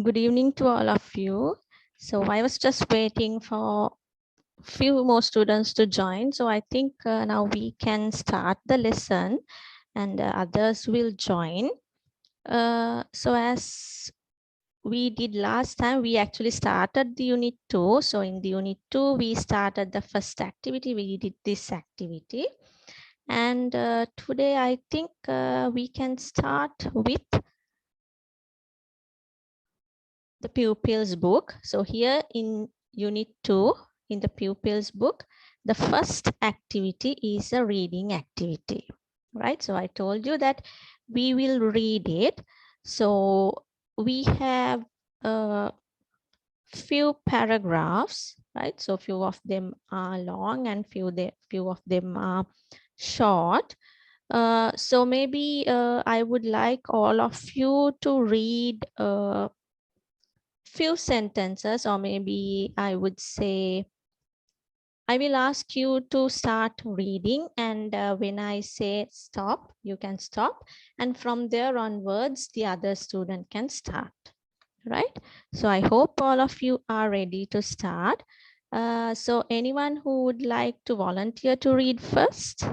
Good evening to all of you. So I was just waiting for few more students to join. So I think now we can start the lesson and others will join. So as we did last time, we actually started the unit 2. So in the unit 2, we started the first activity. We did this activity. And today I think we can start with the pupils book. So here in unit 2 in the pupils book, the first activity is a reading activity, right? So I told you that we will read it. So we have a few paragraphs, right? So few of them are long and few of them are short. So maybe I would like all of you to read few sentences, or maybe I would say I will ask you to start reading, and when I say stop, you can stop, and from there onwards the other student can start, right? So I hope all of you are ready to start. So anyone who would like to volunteer to read first?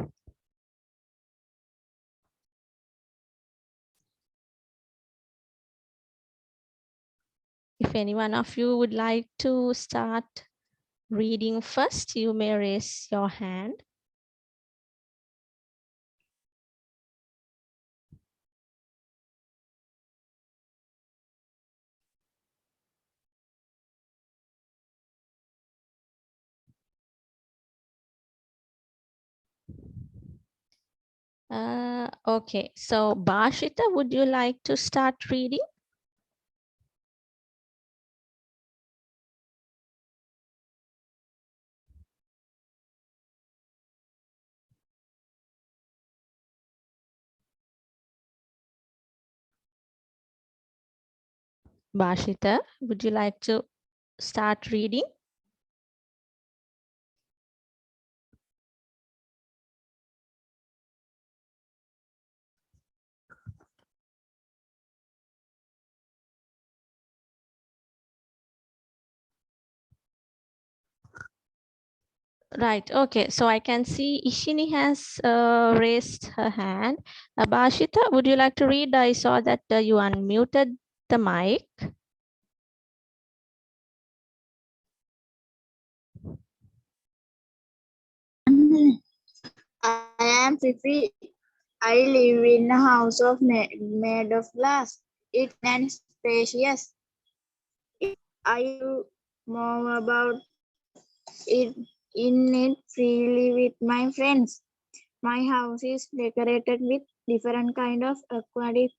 If any one of you would like to start reading first, you may raise your hand. Okay, so Bashita, would you like to start reading? Bashita, would you like to start reading? Right, okay, so I can see Ishini has raised her hand. Bashita, would you like to read? I saw that you unmuted the mic. I am Fifi. I live in a house made of glass. It's and spacious. I move about it in it freely with my friends. My house is decorated with different kind of aquatic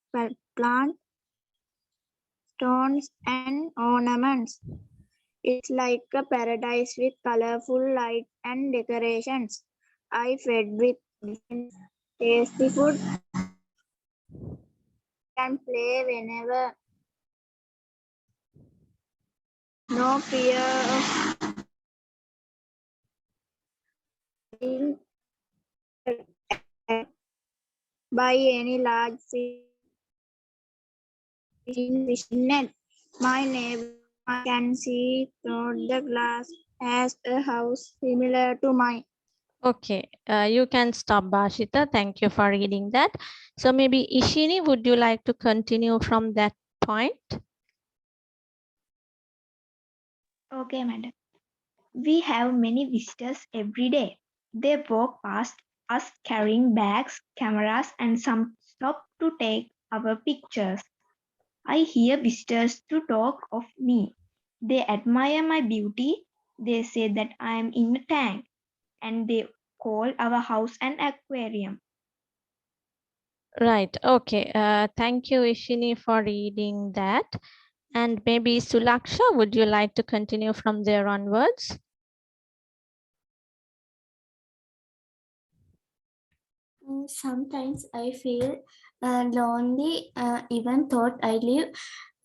plants, stones, and ornaments. It's like a paradise with colorful light and decorations. I fed with different tasty food and play whenever. No fear of being attacked by any large fish in fishing net. My neighbor can see through the glass as a house similar to mine. Okay, you can stop, Bashita. Thank you for reading that. So maybe Ishini, would you like to continue from that point? Okay, madam. We have many visitors every day. They walk past us carrying bags, cameras, and some stop to take our pictures. I hear visitors to talk of me. They admire my beauty. They say that I am in a tank, and they call our house an aquarium. Right, okay. Thank you, Ishini, for reading that. And maybe Sulaksha, would you like to continue from there onwards? Sometimes I feel lonely, even thought I live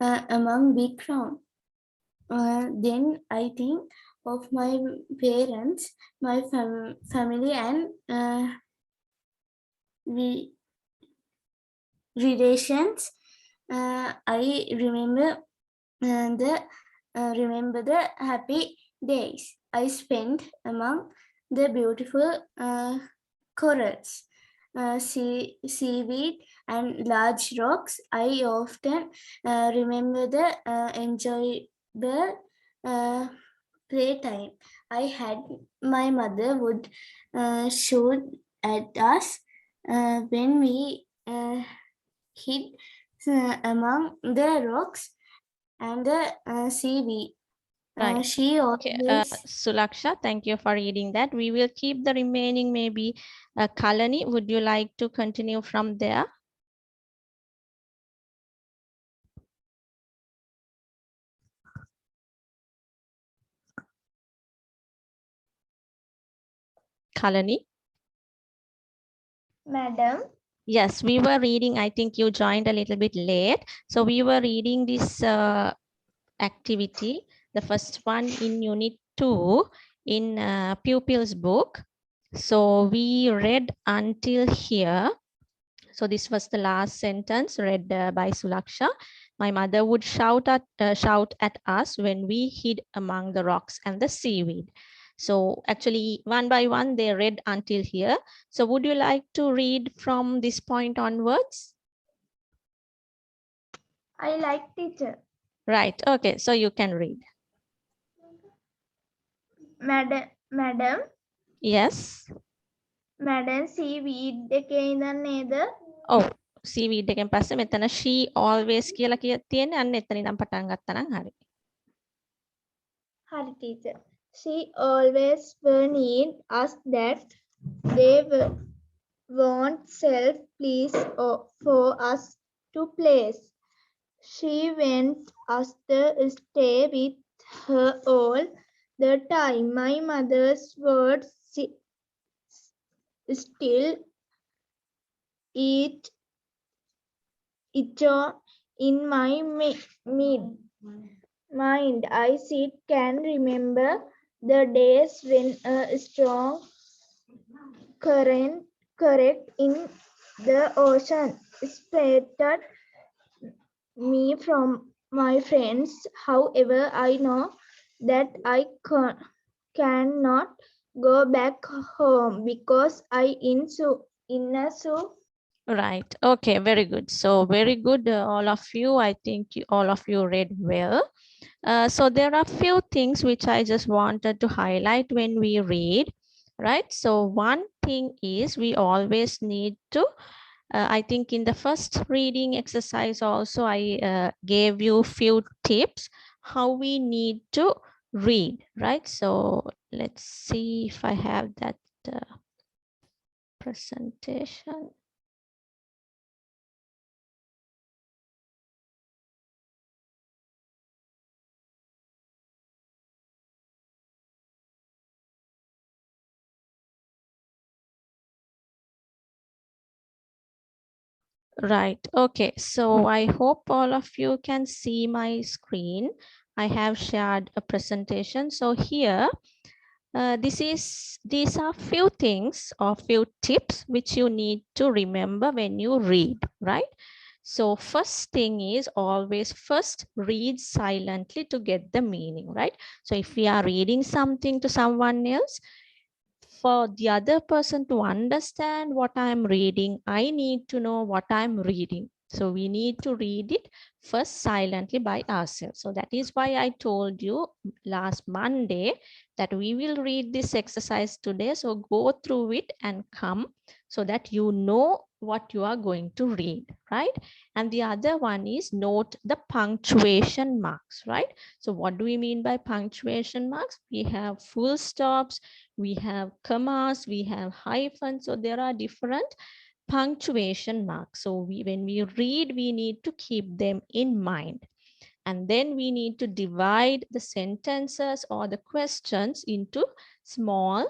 among big crowd. Then I think of my parents, my family, and re- relations. I remember remember the happy days I spent among the beautiful corals, seaweed, and large rocks. I often remember the enjoyable playtime I had. My mother would shoot at us when we hid among the rocks and the seaweed. Right. She Okay, always Sulaksha, thank you for reading that. We will keep the remaining maybe. Kalani, would you like to continue from there? Kalani? Madam, Yes, we were reading, I think you joined a little bit late. So we were reading this activity, the first one in unit 2 in pupils book. So we read until here. So this was the last sentence read by Sulaksha. My mother would shout at us when we hid among the rocks and the seaweed. So actually one by one they read until here. So would you like to read from this point onwards? I like teacher. Right. Okay. So you can read. Madam, Yes. seaweed එකේ ඉඳන් නේද? Oh, seaweed එකෙන් පස්සේ මෙතන she always කියලා තියෙන්නේ. අන්න එතන ඉඳන් පටන් ගත්තා නම් හරි. Hari teacher. She always warned us that they won't self-please for us to place. She wants us to stay with her all the time. My mother's words still echo in my mind. I can remember the days when a strong current in the ocean separated me from my friends. However, I know that I cannot go back home because I in a zoo. Right. Okay. Very good. So very good. All of you. I think all of you read well. So there are few things which I just wanted to highlight when we read. Right. So one thing is we always need to. I think in the first reading exercise also I gave you few tips how we need to read. Right. So let's see if I have that presentation. Right. Okay. So I hope all of you can see my screen. I have shared a presentation. So here, these are few things or few tips which you need to remember when you read, right? So first thing is always first read silently to get the meaning, right? So if we are reading something to someone else, for the other person to understand what I'm reading, I need to know what I'm reading. So we need to read it first silently by ourselves. So that is why I told you last Monday that we will read this exercise today. So go through it and come so that you know what you are going to read, right? And the other one is note the punctuation marks, right? So what do we mean by punctuation marks? We have full stops, we have commas, we have hyphens. So there are different punctuation marks. So when we read, we need to keep them in mind. And then we need to divide the sentences or the questions into small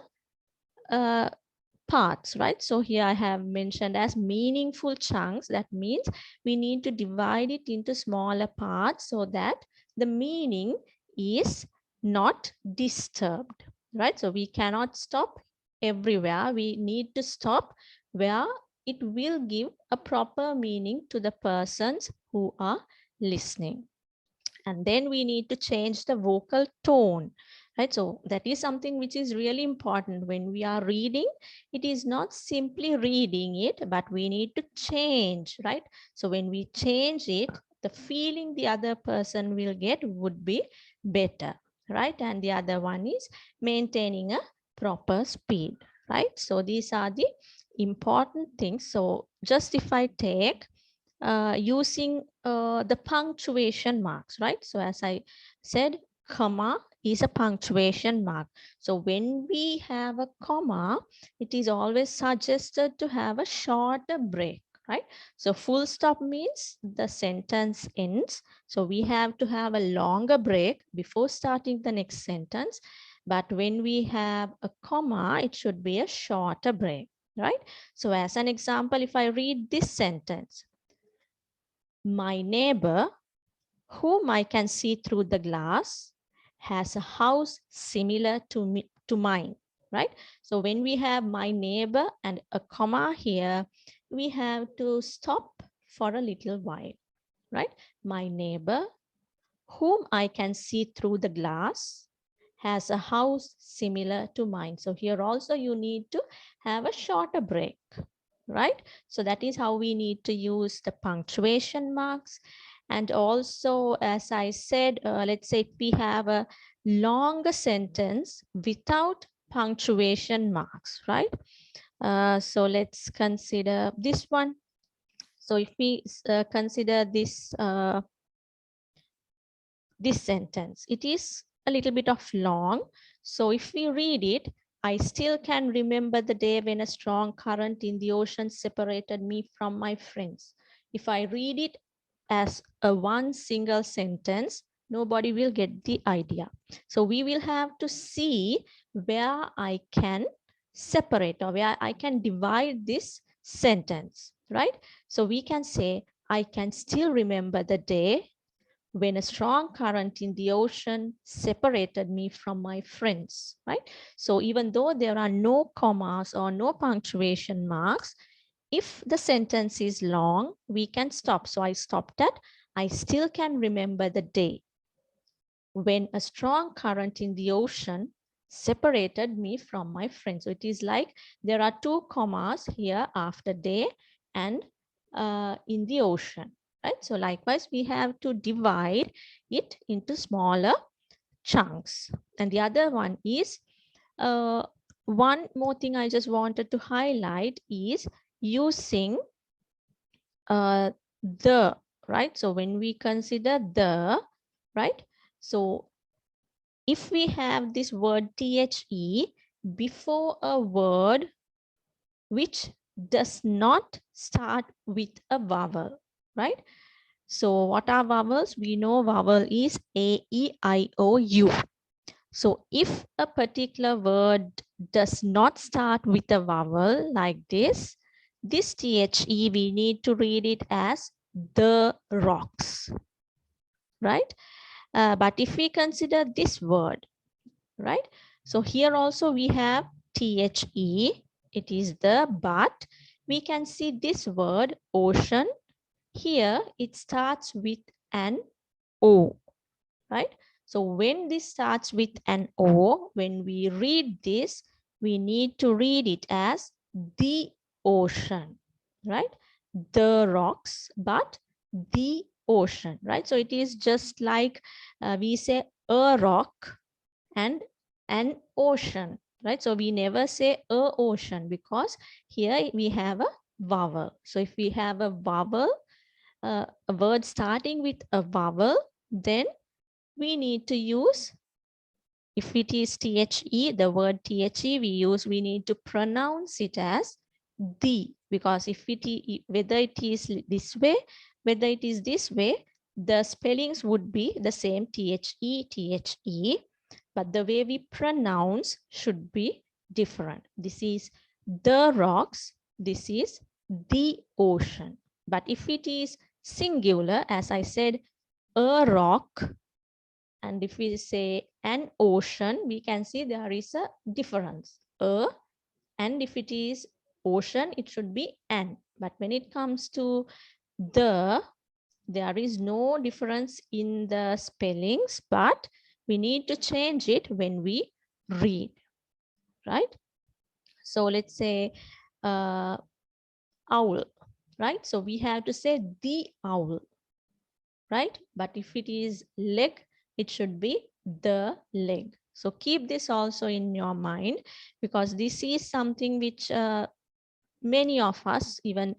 parts, right? So here I have mentioned as meaningful chunks. That means we need to divide it into smaller parts so that the meaning is not disturbed, right? So we cannot stop everywhere. We need to stop where it will give a proper meaning to the persons who are listening. and then we need to change the vocal tone, right? So that is something which is really important when we are reading. It is not simply reading it, but we need to change, right? So when we change it, the feeling the other person will get would be better, right? And the other one is maintaining a proper speed, right? So these are the important things. So just if I take using the punctuation marks, right? So as I said, comma is a punctuation mark. So when we have a comma, it is always suggested to have a shorter break, right? So full stop means the sentence ends. So we have to have a longer break before starting the next sentence. But when we have a comma, it should be a shorter break, right? So as an example, if I read this sentence, my neighbor, whom I can see through the glass, has a house similar to mine, right? So when we have my neighbor and a comma here, we have to stop for a little while, right? My neighbor, whom I can see through the glass, has a house similar to mine. So here also you need to have a shorter break, right? So that is how we need to use the punctuation marks. And also, as I said, let's say if we have a longer sentence without punctuation marks, right? So let's consider this one. So if we consider this this sentence, it is a little bit of long. So if we read it, I still can remember the day when a strong current in the ocean separated me from my friends. If I read it as a one single sentence, nobody will get the idea. So we will have to see where I can separate or where I can divide this sentence, right? So we can say, I can still remember the day when a strong current in the ocean separated me from my friends, right? So even though there are no commas or no punctuation marks, if the sentence is long, we can stop. So I stopped at, I still can remember the day when a strong current in the ocean separated me from my friends. So it is like there are two commas here after day and in the ocean, right? So likewise, we have to divide it into smaller chunks. And the other one is, one more thing I just wanted to highlight is using the, right? So when we consider the, right? So if we have this word THE before a word which does not start with a vowel, right? So what are vowels? We know vowel is A, E, I, O, U. So if a particular word does not start with a vowel like this THE, we need to read it as the rocks, right? But if we consider this word, right? So here also we have THE, it is the, but we can see this word ocean. Here it starts with an O, right? So when this starts with an O, when we read this, we need to read it as the ocean, right? The rocks, but the ocean, right? So it is just like we say a rock and an ocean, right? So we never say a ocean because here we have a vowel. So if we have a vowel, a word starting with a vowel, then we need to use, if it is THE, the word THE we need to pronounce it as the, because if it, whether it is this way, whether it is this way, the spellings would be the same, THE, but the way we pronounce should be different. This is the rocks, this is the ocean. But if it is singular, as I said, a rock, and if we say an ocean, we can see there is a difference. And if it is ocean, it should be an. But when it comes to the, There is no difference in the spellings, but we need to change it when we read, right? So let's say owl, right? So we have to say the owl, right? But if it is leg, it should be the leg. So keep this also in your mind, because this is something which many of us, even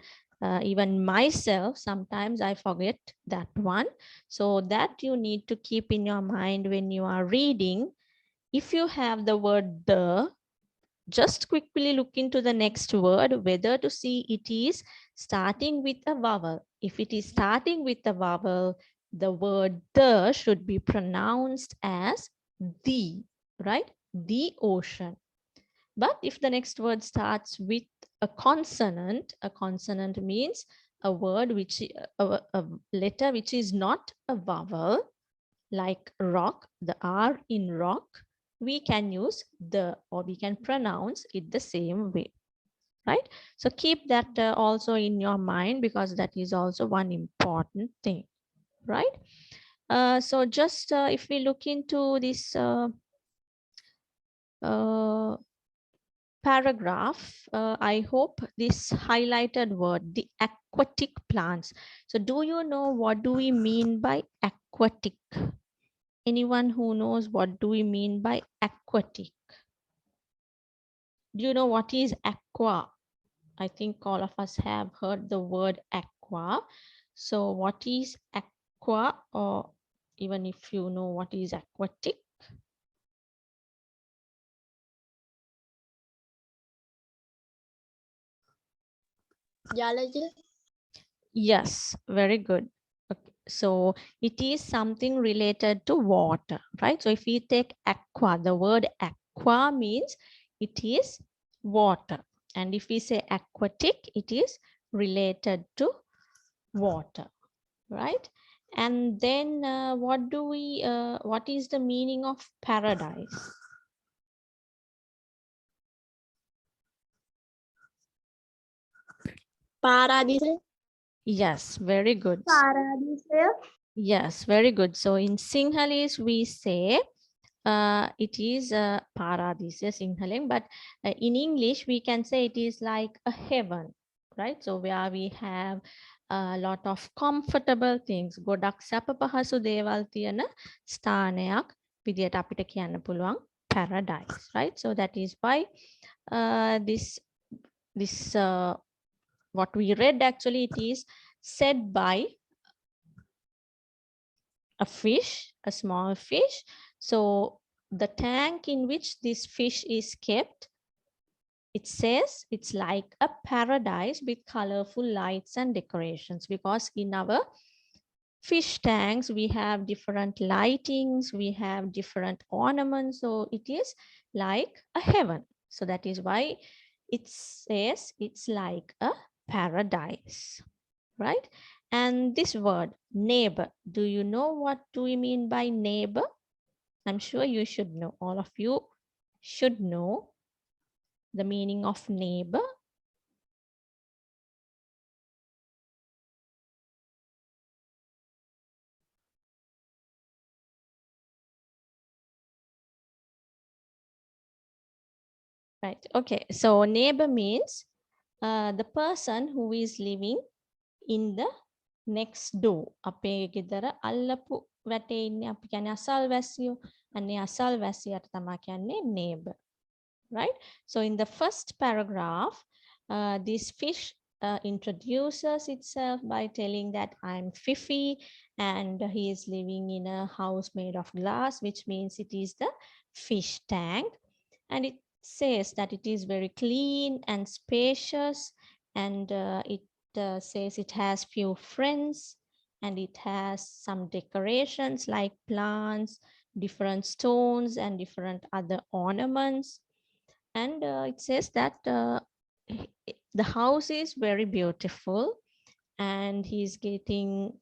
myself, sometimes I forget that one. So that you need to keep in your mind when you are reading. If you have the word the, just quickly look into the next word, whether to see it is starting with a vowel. If it is starting with a vowel, the word the should be pronounced as the, right? The ocean. But if the next word starts with a consonant means a word which, a letter which is not a vowel, like rock, the R in rock, we can use the, or we can pronounce it the same way, right? So keep that also in your mind, because that is also one important thing, right? So just if we look into this paragraph, I hope this highlighted word, the aquatic plants. So do you know what do we mean by aquatic? Anyone who knows what do we mean by aquatic? Do you know what is aqua? I think all of us have heard the word aqua. So what is aqua, or even if you know what is aquatic? Jalaja. Yes, very good. Okay. So it is something related to water, right? So if we take aqua, the word aqua means it is water. And if we say aquatic, it is related to water, right? And then what is the meaning of paradise? Paradise. Yes, very good. Paradise. Yes, very good. So in Sinhalese, we say it is paradise Sinhaleng, but in English, we can say it is like a heaven, right? So where we have a lot of comfortable things. ගොඩක් සැප පහසු දේවල් තියෙන ස්ථානයක් විදියට අපිට කියන්න පුළුවන් paradise, right? So that is why this what we read, actually it is said by a fish, a small fish. So the tank in which this fish is kept, it says it's like a paradise with colorful lights and decorations, because in our fish tanks we have different lightings, we have different ornaments, so it is like a heaven. So that is why it says it's like a paradise, right? And this word neighbor, do you know what do we mean by neighbor? I'm sure you should know, all of you should know the meaning of neighbor. Right, okay, so neighbor means the person who is living in the next door. අපේ ගෙදර අල්ලපු වැටේ ඉන්නේ අපි කියන්නේ අසල්වැසියෝ. අන්නේ අසල්වැසියට තමයි කියන්නේ neighbor, right? So in the first paragraph, this fish introduces itself by telling that I'm Fifi and he is living in a house made of glass, which means it is the fish tank. And it says that it is very clean and spacious, and it says it has few friends, and it has some decorations like plants, different stones, and different other ornaments. And it says that the house is very beautiful, and he's getting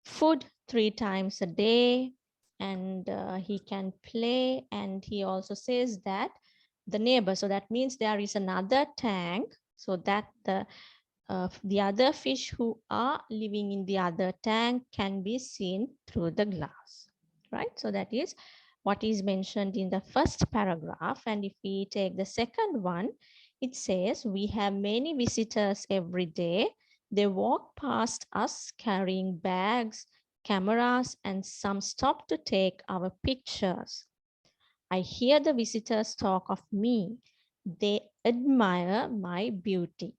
food 3 times a day, and he can play. And he also says that the neighbor, so that means there is another tank, so that the the other fish who are living in the other tank can be seen through the glass, right? So that is what is mentioned in the first paragraph. And if we take the second one, it says, we have many visitors every day. They walk past us carrying bags, cameras, and some stop to take our pictures. I hear the visitors talk of me. They admire my beauty.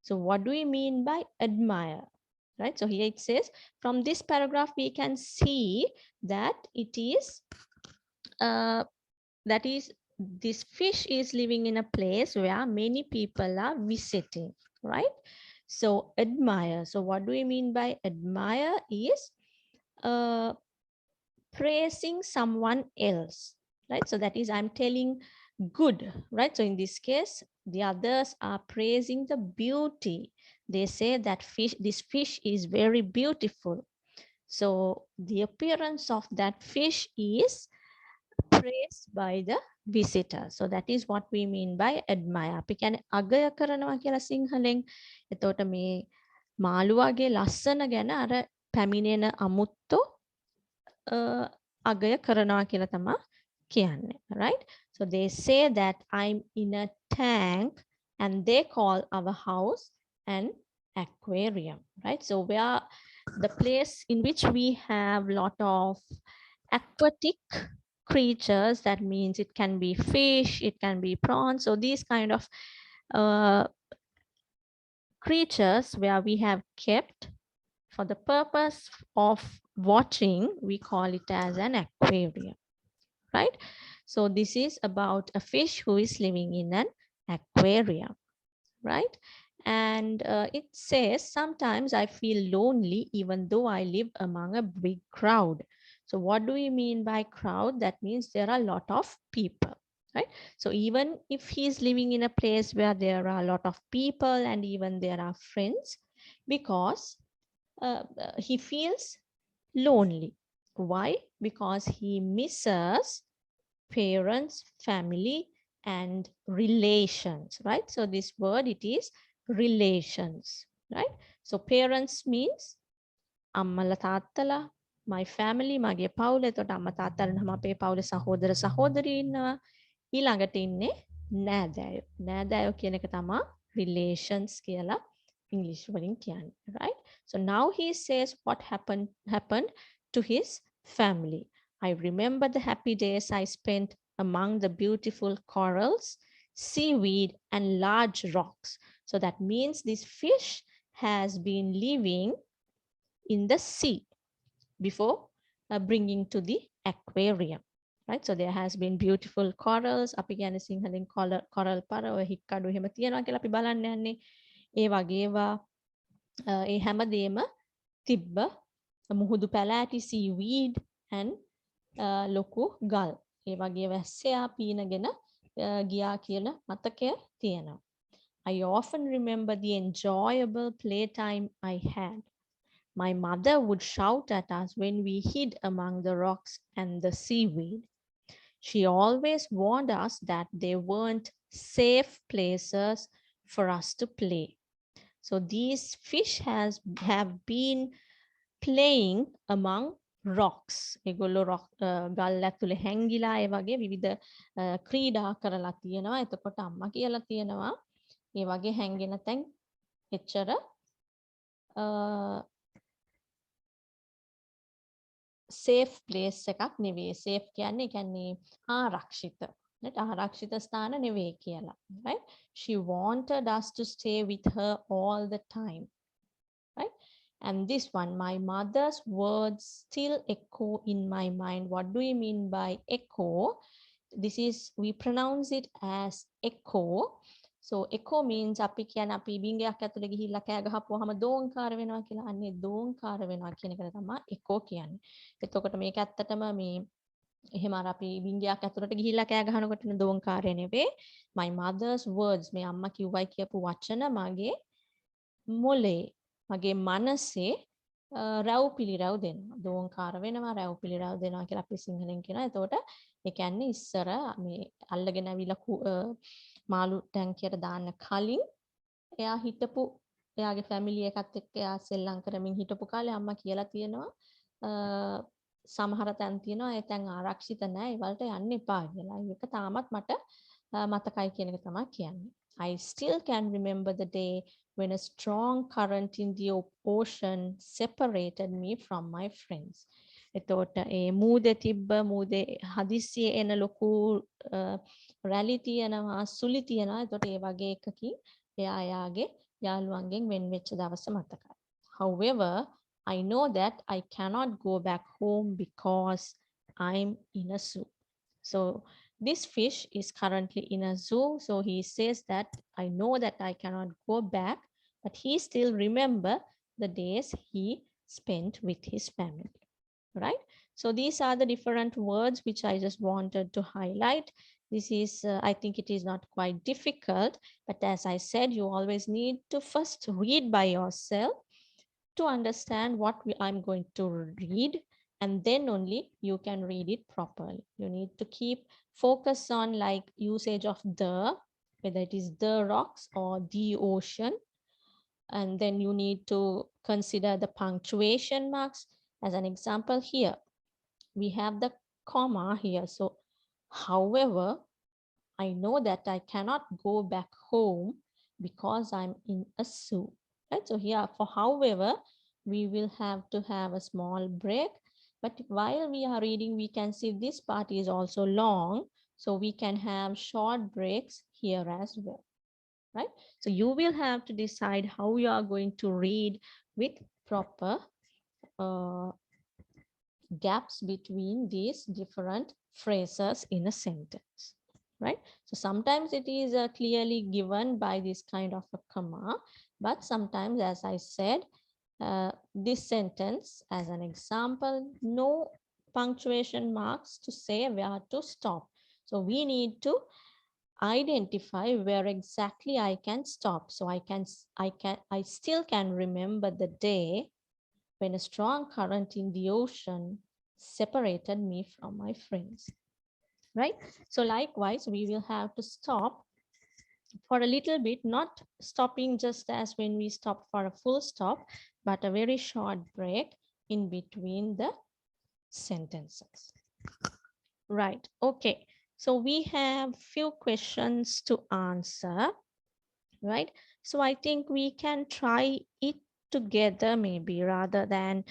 So what do we mean by admire? Right? So here it says, from this paragraph, we can see that it is, this fish is living in a place where many people are visiting, right? So admire. So what do we mean by admire is praising someone else, right? So that is, I'm telling good, right? So in this case, the others are praising the beauty. They say that this fish is very beautiful. So the appearance of that fish is praised by the visitor. So that is what we mean by admire. අපි කියන්නේ අගය කරනවා කියලා සිංහලෙන්. එතකොට මේ මාළුවාගේ ලස්සන ගැන අර පැමිණෙන අමුත්තෝ අගය කරනවා කියලා තමයි කියන්නේ, right? So they say that I'm in a tank and they call our house an aquarium, right? So where the place in which we have lot of aquatic creatures, that means it can be fish, it can be prawns. So these kind of creatures where we have kept for the purpose of watching, we call it as an aquarium, right? So this is about a fish who is living in an aquarium, right? And it says, sometimes I feel lonely even though I live among a big crowd. So what do we mean by crowd? That means there are a lot of people, right? So even if he's living in a place where there are a lot of people and even there are friends, because he feels lonely. Why? Because he misses parents, family, and relations, right? So this word, it is relations, right? So parents means අම්මලා තාත්තලා, my family, මගේ පවුල. එතකොට අම්මා තාත්තලා නම් අපේ පවුලේ සහෝදර සහෝදරි ඉන්නවා. ඊළඟට ඉන්නේ නෑදෑයෝ. නෑදෑයෝ කියන එක තමයි relations කියලා English වලින් කියන්නේ, right? So now he says what happened to his family. I remember the happy days I spent among the beautiful corals, seaweed, and large rocks. So that means this fish has been living in the sea before bringing to the aquarium, right? So there has been beautiful corals. අපි කියන්නේ සිංහලෙන් coral පර ඔය හික්කඩු එහෙම තියනවා කියලා අපි බලන්න යන්නේ. ඒ වගේ ඒවා ඒ හැමදේම තිබ්බ මුහුදු පැලෑටි, seaweed and ලොකු ගල්. ඒ වගේ වැස්සයා පීනගෙන ගියා කියලා මතකය තියෙනවා. I often remember the enjoyable playtime I had. My mother would shout at us when we hid among the rocks and the seaweed. She always warned us that they weren't safe places for us to play. So these fish have been playing among rocks. ඒගොල්ලෝ ගල් ඇතුලේ හැංගිලා ඒ වගේ විවිධ ක්‍රීඩා කරලා තියෙනවා. එතකොට අම්මා කියලා තියෙනවා ඒ වගේ හැංගෙන තැන් එච්චර safe place එකක් නෙවෙයි. safe කියන්නේ ආරක්ෂිත. right? ආරක්ෂිත ස්ථාන නෙවෙයි කියලා. right? She wanted us to stay with her all the time. right? And this one, my mother's words still echo in my mind. What do we mean by echo? This is, we pronounce it as echo. So echo means අපි කියන අපි බින්ගයක් ඇතුලේ ගිහිල්ලා කෑ ගහපුවාම දෝංකාර වෙනවා කියලා. අන්නේ දෝංකාර වෙනවා කියන එක තමයි echo කියන්නේ. එතකොට මේක ඇත්තටම මේ එහෙම අර අපි බින්ගයක් ඇතුලට ගිහිල්ලා කෑ ගහනකොට න දෝංකාරය නෙවෙයි. My mother's words, මේ අම්මා කිව්වයි කියපු වචන මගේ මොලේ, මගේ මනසේ රැව් පිළිරැව් දෙනවා. දෝංකාර වෙනවා, රැව් පිළිරැව් දෙනවා කියලා අපි සිංහලෙන් කියනවා. එතකොට ඒ කියන්නේ ඉස්සර මේ අල්ලගෙන ඇවිල්ලා මාළු ටැංකියට දාන්න කලින් එයා හිටපු එයාගේ ෆැමිලි එකත් එක්ක එයා සෙල්ලම් කරමින් හිටපු කාලේ අම්මා කියලා තියෙනවා සමහර තැන් තියෙනවා ඒ තැන් ආරක්ෂිත නැහැ ඒ වලට යන්න එපා කියලා. ඒක තාමත් මට මතකයි කියන එක තමයි කියන්නේ. I still can remember the day when a strong current in the ocean separated me from my friends. එතකොට ඒ මූදේ තිබ්බ මූදේ හදිස්සියේ එන ලොකු රැලි තියෙනවා සුලි තියෙනවා. එතකොට ඒ වගේ එකකින් එයා එයාගේ යාළුවන්ගෙන් වෙන් වෙච්ච දවස මතකයි. However, I know that I cannot go back home because I'm in a zoo. So this fish is currently in a zoo. So he says that I know that I cannot go back, but he still remember the days he spent with his family. Right? So these are the different words which I just wanted to highlight. This is, I think it is not quite difficult, but as I said, you always need to first read by yourself to understand what I'm going to read, and then only you can read it properly. You need to keep focus on like usage of the, whether it is the rocks or the ocean, and then you need to consider the punctuation marks. As an example here, we have the comma here. So, however, I know that I cannot go back home because I'm in a zoo. Right? So here for however, we will have to have a small break. But while we are reading, we can see this part is also long. So we can have short breaks here as well. Right? So you will have to decide how you are going to read with proper gaps between these different phrases in a sentence. Right? So sometimes it is clearly given by this kind of a comma, but sometimes, as I said, this sentence, as an example, no punctuation marks to say where to stop. So we need to identify where exactly I can stop. So I still can remember the day when a strong current in the ocean separated me from my friends. Right? So likewise, we will have to stop for a little bit, not stopping just as when we stop for a full stop, but a very short break in between the sentences. Right. Okay. So we have few questions to answer. Right. So I think we can try it together maybe rather than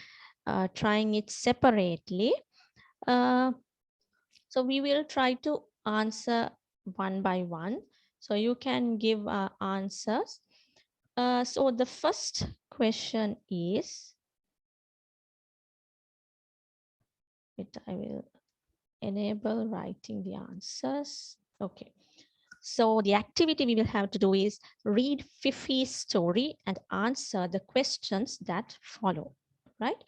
trying it separately. So we will try to answer one by one. So you can give answers. So the first question is, I will enable writing the answers. Okay. So the activity we will have to do is read Fifi's story and answer the questions that follow. Right?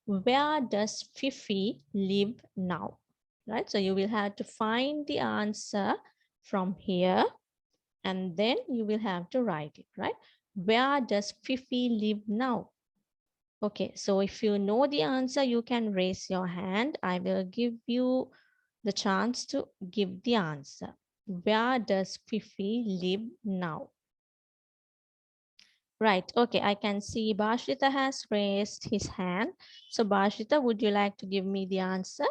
Where does Fifi live now? Right? So you will have to find the answer from here, and then you will have to write it, right? Where does Fifi live now? Okay, so if you know the answer, you can raise your hand. I will give you the chance to give the answer. Where does Fifi live now? Right, okay, I can see Bashita has raised his hand. So Bashita, would you like to give me the answer?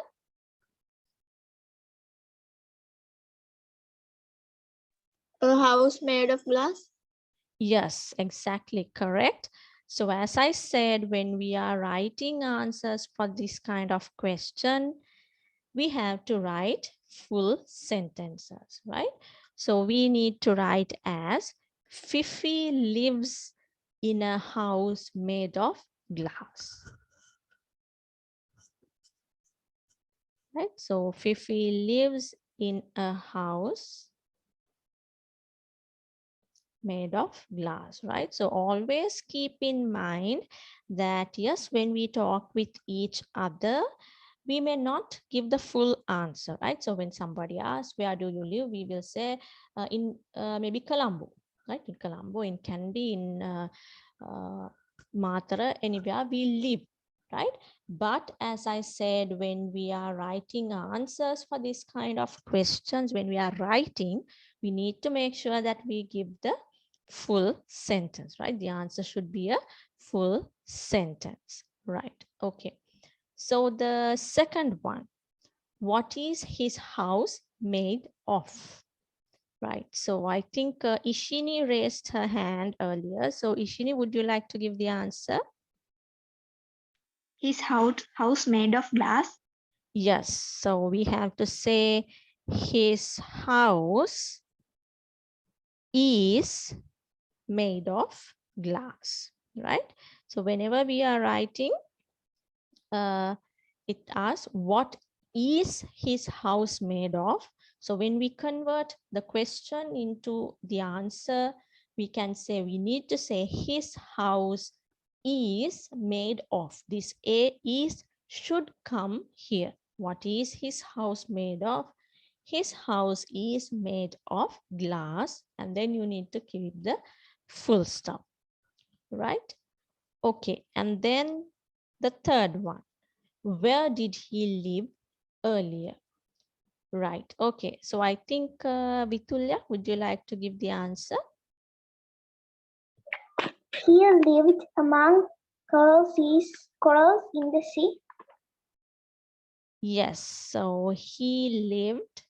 A house made of glass. Yes, exactly correct. So as I said, when we are writing answers for this kind of question, we have to write full sentences, right? So we need to write as Fifi lives in a house made of glass. Right? So Fifi lives in a house made of glass, right? So always keep in mind that yes, when we talk with each other, we may not give the full answer, right? So when somebody asks, where do you live? We will say in maybe Colombo, right? In Colombo, in Kandy, in Matara, anywhere we live, right? But as I said, when we are writing answers for this kind of questions, when we are writing, we need to make sure that we give the full sentence, right? The answer should be a full sentence, right? Okay. So the second one, what is his house made of? Right. So I think Ishini raised her hand earlier. So Ishini, would you like to give the answer? His house made of glass. Yes. So we have to say his house is made of glass, right? So whenever we are writing, it asks what is his house made of. So when we convert the question into the answer, we can say, we need to say his house is made of. This A is should come here. What is his house made of? His house is made of glass, and then you need to keep the full stop, right? Okay, and then the third one, where did he live earlier? Right. Okay. So I think Vitulya, would you like to give the answer? He lived among corals in the sea. Yes. So he lived.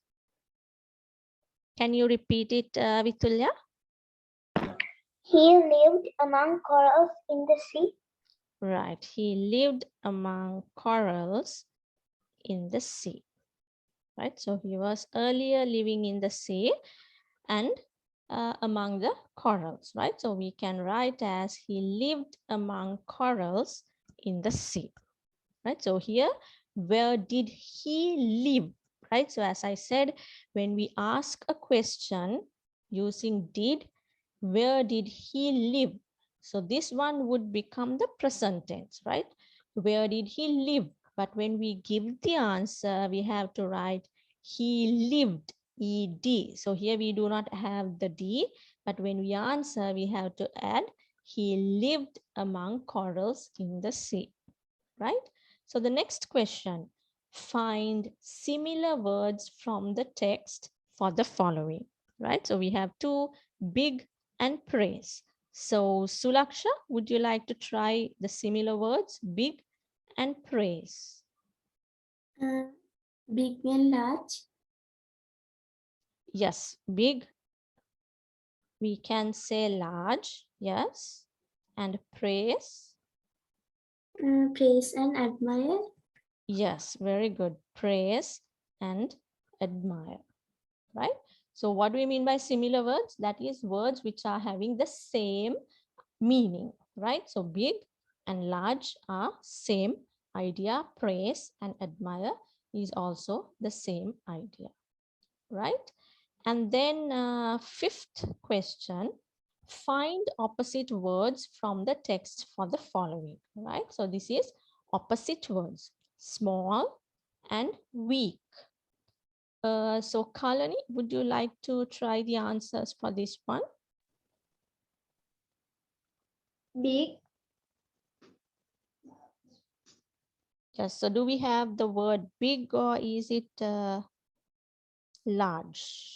Can you repeat it, Vitulya? He lived among corals in the sea. Right. He lived among corals in the sea. Right. So he was earlier living in the sea and among the corals, right? So we can write as he lived among corals in the sea, right? So here, where did he live, right? So as I said, when we ask a question using did, where did he live? So this one would become the present tense, right? Where did he live? But when we give the answer, we have to write he lived, ed. So here we do not have the d, but when we answer, we have to add he lived among corals in the sea, right? So the next question, find similar words from the text for the following, right? So we have two, big and praise. So Sulaksha, would you like to try the similar words, big and praise? Big and large. Yes, big, we can say large, yes, and praise. Praise and admire. Yes, very good, praise and admire, right? So what do we mean by similar words? That is words which are having the same meaning, right? So big and large are same idea. Praise and admire is also the same idea, right? And then fifth question, find opposite words from the text for the following, right? So this is opposite words, small and weak. So Kalani, would you like to try the answers for this one? Big. Yes, so do we have the word big or is it large?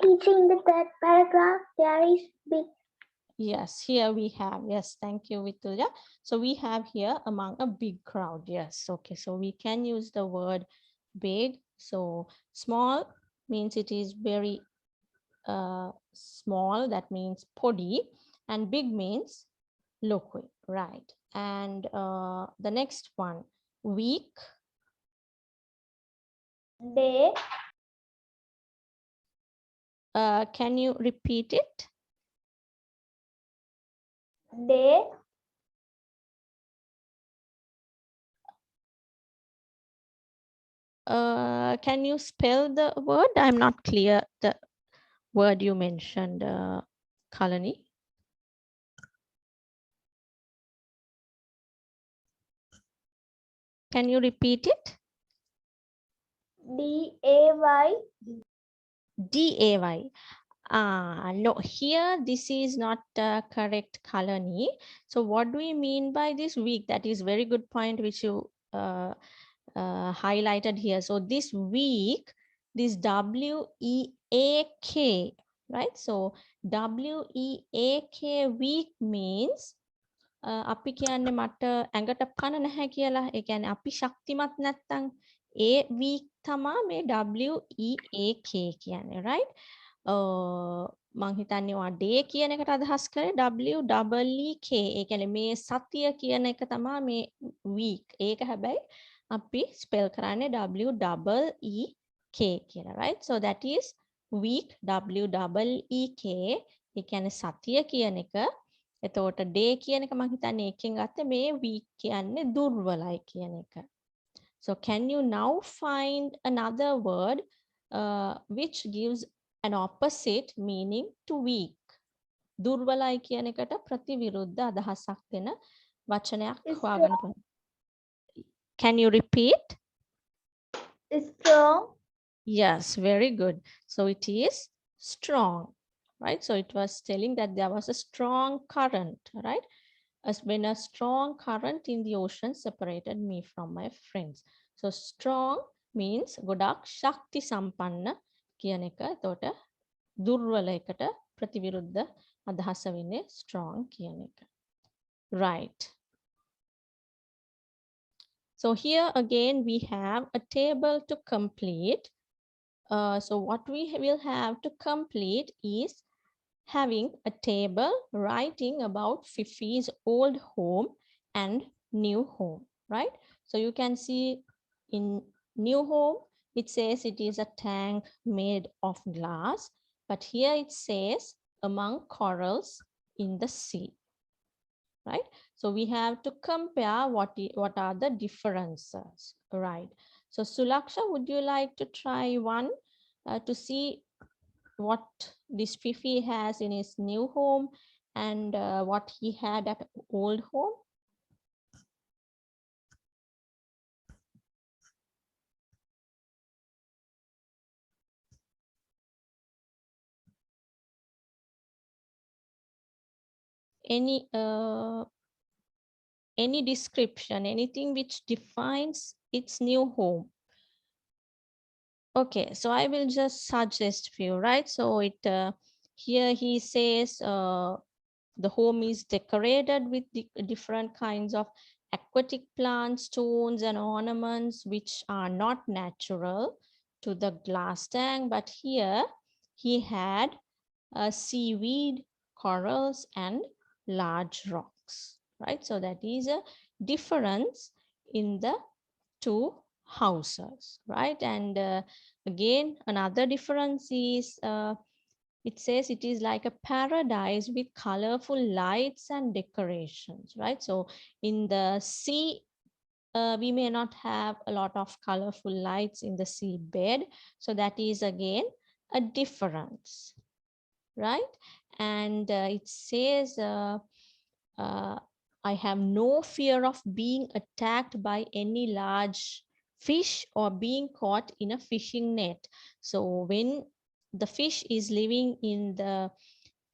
Teaching in the third paragraph, there is big. Yes, here we have, yes, thank you, Vitulya. So we have here among a big crowd, yes, okay, so we can use the word big. So small means it is very small, that means poddy, and big means liquid, right? And the next one, weak. They Can you repeat it? they Can you spell the word? I'm not clear the word you mentioned, Kalani. Can you repeat it? day. DAY. No, here this is not correct, Kalani. So what do we mean by this weak? That is very good point which you highlighted here. So this weak, this W-E-A-K, right? So W-E-A-K, weak means අපි කියන්නේ මට ඇඟට පණ නැහැ කියලා. ඒ කියන්නේ අපි ශක්තිමත් නැත්තම් ඒ weak තමා මේ WEAK කියන්නේ, right? මං හිතන්නේ ඔයා day කියන එකට අදහස් කරේ WEEK. ඒ කියන්නේ මේ සතිය කියන එක තමා මේ week. ඒක හැබැයි අපි spell කරන්නේ WEEK කියලා, right? So that is week, WEEK. ඒ කියන්නේ සතිය කියන එක. එතකොට day කියන එක මම හිතන්නේ එකෙන් ගත්තේ මේ week කියන්නේ දුර්වලයි කියන එක. So can you now find another word which gives an opposite meaning to weak? දුර්වලයි කියන එකට ප්‍රතිවිරුද්ධ අදහසක් දෙන වචනයක් හොයාගන්න පුළුවන්. Can you repeat? Strong. Yes, very good. So it is strong. Right, so it was telling that there was a strong current, right? As when a strong current in the ocean separated me from my friends. So strong means ගොඩක් ශක්ති සම්පන්න කියන එක. එතකොට දුර්වල එකට ප්‍රතිවිරුද්ධ අදහස වෙන්නේ strong කියන එක. Right. So here again we have a table to complete. So what we will have to complete is having a table writing about Fifi's old home and new home, right? So you can see in new home, it says it is a tank made of glass, but here it says among corals in the sea, right? So we have to compare what are the differences, right? So Sulaksha, would you like to try one to see what this Fifi has in his new home and what he had at old home? Any description, anything which defines its new home? Okay, so I will just suggest few, right? So it here he says the home is decorated with different kinds of aquatic plants, stones, and ornaments which are not natural to the glass tank. But here he had seaweed, corals, and large rocks, right? So that is a difference in the two houses, right? And again, another difference is it says it is like a paradise with colorful lights and decorations, right? So in the sea, we may not have a lot of colorful lights in the seabed. So that is again a difference, right? And it says, I have no fear of being attacked by any large fish or being caught in a fishing net. So when the fish is living in the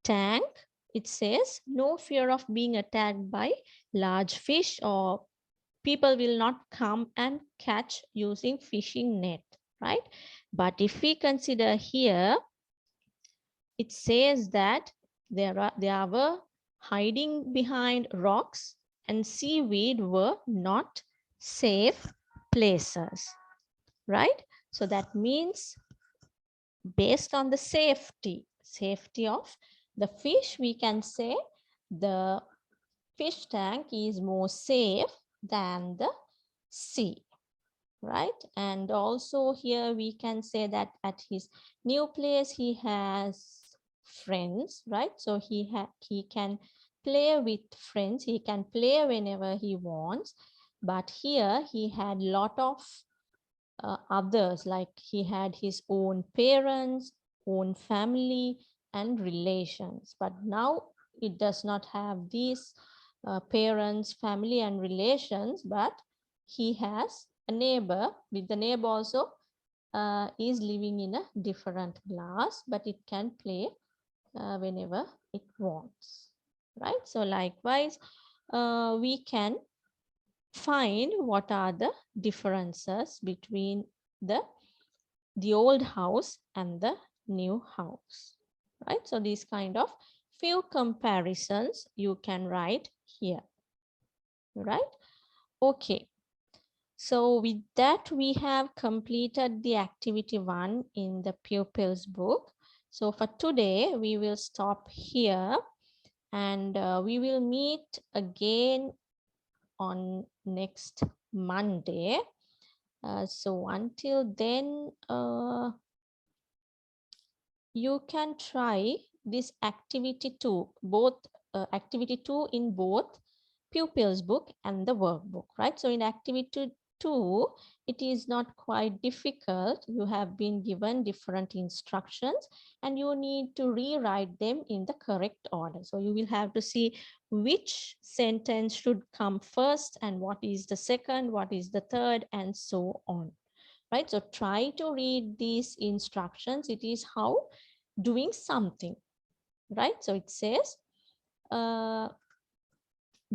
tank, it says no fear of being attacked by large fish, or people will not come and catch using fishing net, right? But if we consider here, it says that they were hiding behind rocks and seaweed were not safe places, right? So that means based on the safety of the fish, we can say the fish tank is more safe than the sea, right? And also here we can say that at his new place he has friends, right? So he can play with friends, he can play whenever he wants. But here he had lot of others, like he had his own parents, own family and relations. But now it does not have these parents, family and relations, but he has a neighbor. With the neighbor also is living in a different glass, but it can play whenever it wants, right? So likewise, we can find what are the differences between the old house and the new house, right? So these kind of few comparisons you can write here, right? Okay. So with that, we have completed the activity 1 in the pupils book. So for today, we will stop here and we will meet again on next Monday. So until then, you can try this activity 2, both activity 2 in both pupils book and the workbook, right? So in activity 2, it is not quite difficult. You have been given different instructions and you need to rewrite them in the correct order. So you will have to see which sentence should come first and what is the second, what is the third, and so on, right? So try to read these instructions. It is how doing something, right? So it says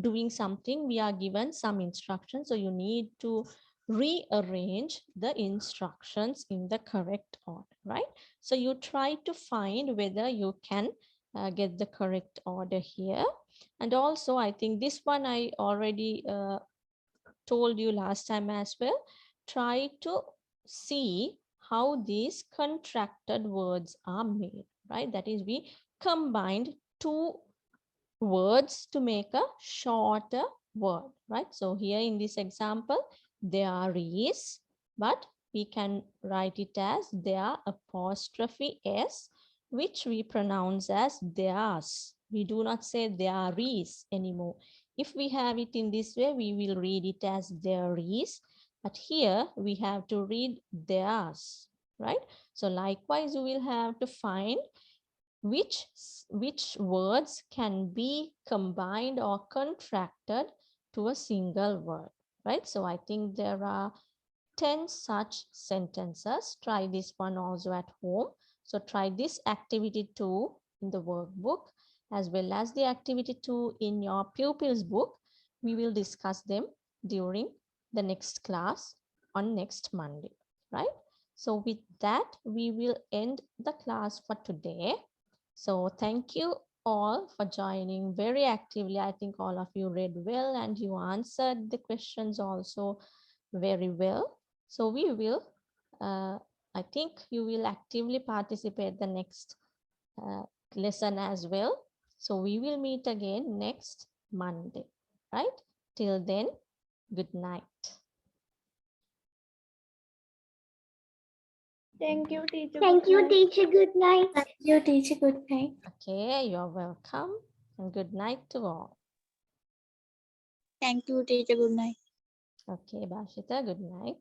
doing something, we are given some instructions. So you need to rearrange the instructions in the correct order, right? So you try to find whether you can get the correct order here. And also, I think this one I already told you last time as well. Try to see how these contracted words are made, right? That is, we combined two words to make a shorter word, right? So here in this example, there is, but we can write it as there apostrophe s, which we pronounce as theirs. We do not say there is anymore. If we have it in this way, we will read it as there is, but here we have to read theirs, right? So likewise, you will have to find which words can be combined or contracted to a single word, right? So I think there are 10 such sentences. Try this one also at home. So try this activity 2 in the workbook as well as the activity 2 in your pupils book. We will discuss them during the next class on next Monday, right? So with that, we will end the class for today. So thank you all for joining very actively. I think all of you read well and you answered the questions also very well. So we will, I think you will actively participate the next lesson as well. So we will meet again next Monday, right? Till then, good night. Thank you, teacher. Thank you, teacher. Good night. Thank you, teacher. Good night. Okay, you're welcome and good night to all. Thank you, teacher. Good night. Okay, Bashita, good night.